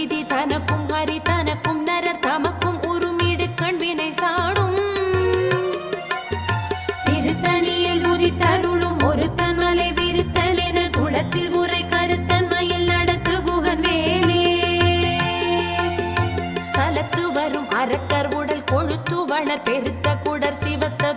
விதி தனக்கும் ஹரி தனக்கும் நரர் தமக்கும் உருமிடு கண்வினை சாடும் திருத்தணியில் உதித்தருளும் ஒரு தன்மலை விருத்தன் என குளத்தில் உரை கருத்தன்மையில் நடத்து புகன் வேலே சலத்து வரும் அரக்கர் உடல் கொழுத்து வளர் பெருத்த குடர் சிவத்த